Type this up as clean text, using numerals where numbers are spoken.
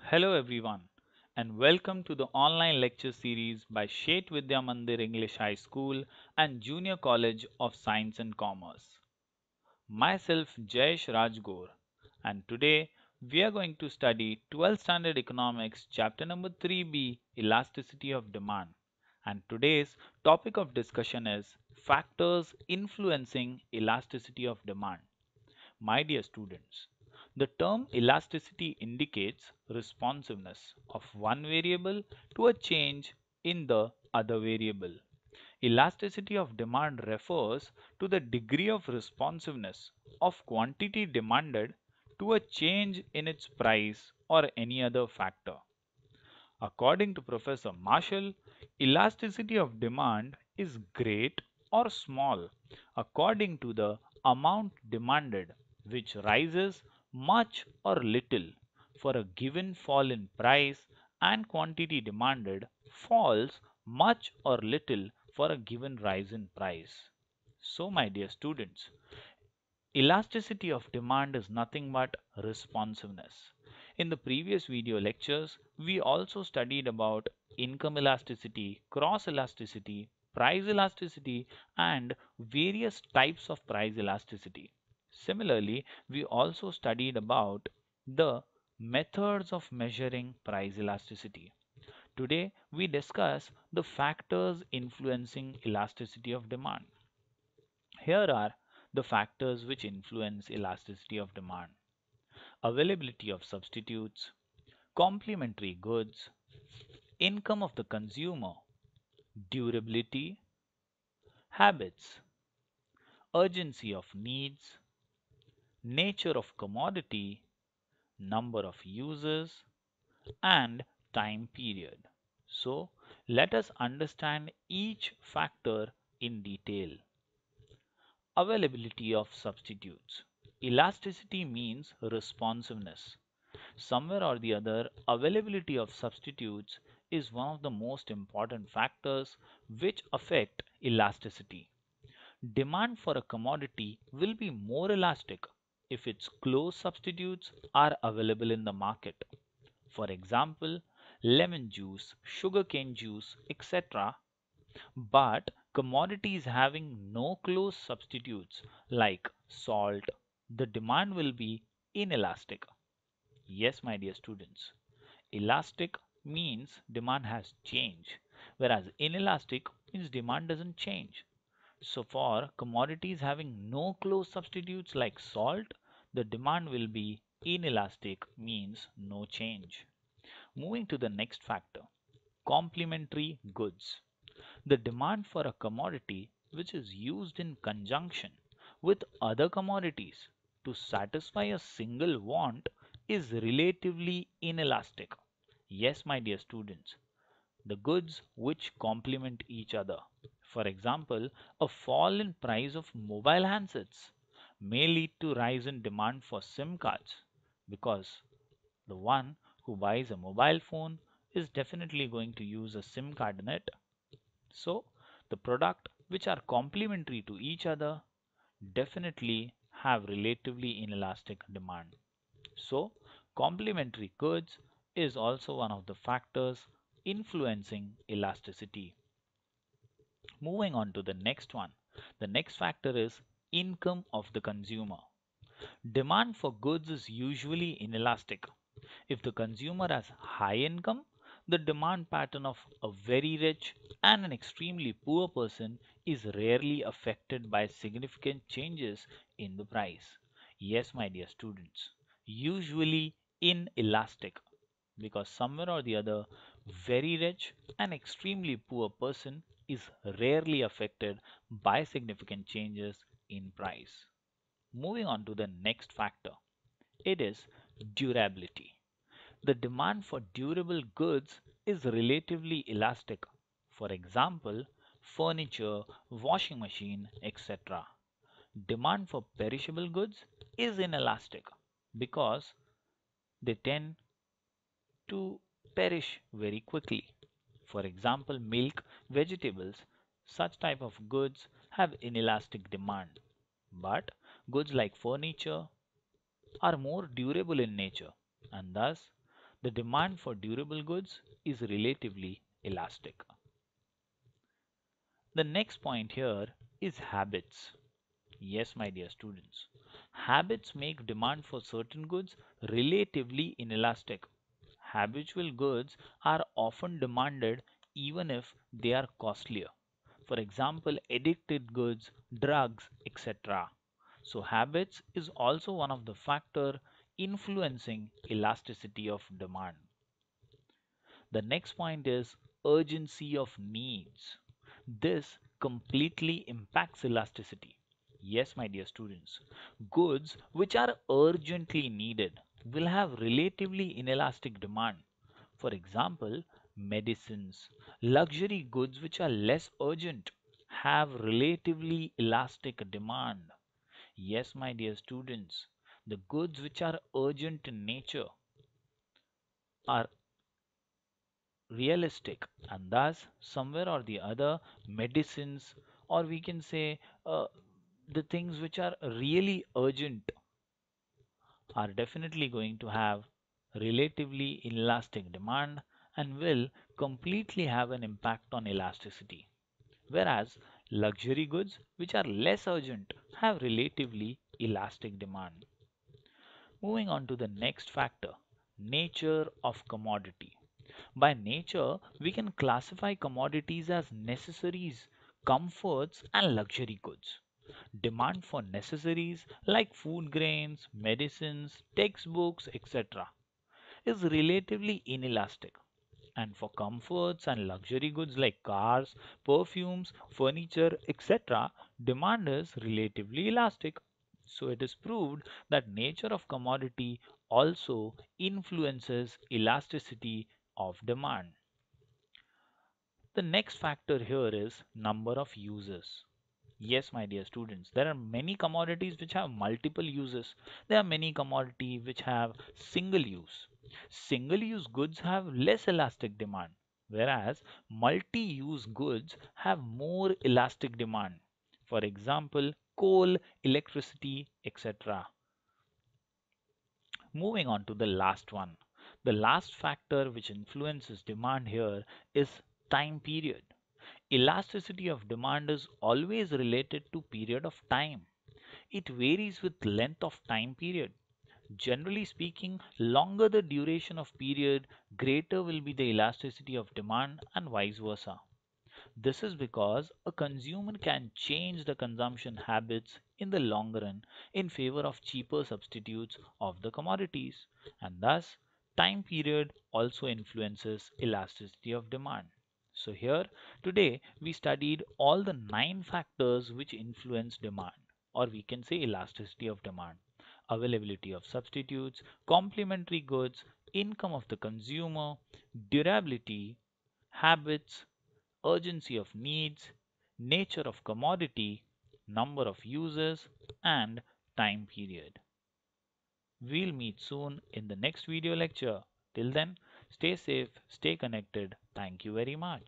Hello everyone and welcome to the online lecture series by Shet Vidya Mandir English High School and Junior College of Science and Commerce. Myself Jayesh Rajgor, and today we are going to study 12th Standard Economics chapter number 3b, Elasticity of Demand. And today's topic of discussion is factors influencing elasticity of demand. My dear students, the term elasticity indicates responsiveness of one variable to a change in the other variable. Elasticity of demand refers to the degree of responsiveness of quantity demanded to a change in its price or any other factor. According to Professor Marshall, elasticity of demand is great or small according to the amount demanded, which rises much or little for a given fall in price, and quantity demanded falls much or little for a given rise in price. So, my dear students, elasticity of demand is nothing but responsiveness. In the previous video lectures, we also studied about income elasticity, cross elasticity, price elasticity, and various types of price elasticity. Similarly, we also studied about the methods of measuring price elasticity. Today, we discuss the factors influencing elasticity of demand. Here are the factors which influence elasticity of demand: availability of substitutes, complementary goods, income of the consumer, durability, habits, urgency of needs, nature of commodity, number of users, and time period. So, let us understand each factor in detail. Availability of substitutes. Elasticity means responsiveness. Somewhere or the other, availability of substitutes is one of the most important factors which affect elasticity. Demand for a commodity will be more elastic if its close substitutes are available in the market. For example, lemon juice, sugarcane juice, etc. But commodities having no close substitutes like salt, the demand will be inelastic. Yes, my dear students, elastic means demand has changed, whereas inelastic means demand doesn't change. So, for commodities having no close substitutes like salt, the demand will be inelastic, means no change. Moving to the next factor, complementary goods. The demand for a commodity which is used in conjunction with other commodities to satisfy a single want is relatively inelastic. Yes, my dear students, the goods which complement each other. For example, a fall in price of mobile handsets may lead to rise in demand for SIM cards because the one who buys a mobile phone is definitely going to use a SIM card in it. So, the product which are complementary to each other definitely have relatively inelastic demand. So, complementary goods is also one of the factors influencing elasticity. Moving on to the next one. The next factor is income of the consumer. Demand for goods is usually inelastic. If the consumer has high income, the demand pattern of a very rich and an extremely poor person is rarely affected by significant changes in the price. Yes, my dear students, usually inelastic, because somewhere or the other, very rich and extremely poor person is rarely affected by significant changes in price. Moving on to the next factor, it is durability. The demand for durable goods is relatively elastic. For example, furniture, washing machine, etc. Demand for perishable goods is inelastic because they tend to perish very quickly. For example, milk, vegetables, such type of goods have inelastic demand. But goods like furniture are more durable in nature, and thus The demand for durable goods is relatively elastic. The next point here is habits. Yes, my dear students. Habits make demand for certain goods relatively inelastic. Habitual goods are often demanded even if they are costlier. For example, addictive goods, drugs, etc. So habits is also one of the factor influencing elasticity of demand. The next point is urgency of needs. This completely impacts elasticity. Yes, my dear students, goods which are urgently needed will have relatively inelastic demand. For example, medicines, luxury goods which are less urgent have relatively elastic demand. Yes, my dear students, the goods which are urgent in nature are realistic, and thus somewhere or the other medicines, or we can say the things which are really urgent, are definitely going to have relatively inelastic demand and will completely have an impact on elasticity, whereas luxury goods which are less urgent have relatively elastic demand. Moving on to the next factor, nature of commodity. By nature, we can classify commodities as necessaries, comforts, and luxury goods. Demand for necessaries like food grains, medicines, textbooks, etc. is relatively inelastic. And for comforts and luxury goods like cars, perfumes, furniture, etc., demand is relatively elastic. So it is proved that nature of commodity also influences elasticity of demand. The next factor here is number of uses. Yes, my dear students, there are many commodities which have multiple uses. There are many commodities which have single use. Single use goods have less elastic demand, whereas multi use goods have more elastic demand. For example, coal, electricity, etc. Moving on to the last one. The last factor which influences demand here is time period. Elasticity of demand is always related to period of time. It varies with length of time period. Generally speaking, longer the duration of period, greater will be the elasticity of demand and vice versa. This is because a consumer can change the consumption habits in the long run in favor of cheaper substitutes of the commodities, and thus time period also influences elasticity of demand. So here today we studied all the 9 factors which influence demand, or we can say elasticity of demand: availability of substitutes, complementary goods, income of the consumer, durability, habits, urgency of needs, nature of commodity, number of users, and time period. We'll meet soon in the next video lecture. Till then, stay safe, stay connected. Thank you very much.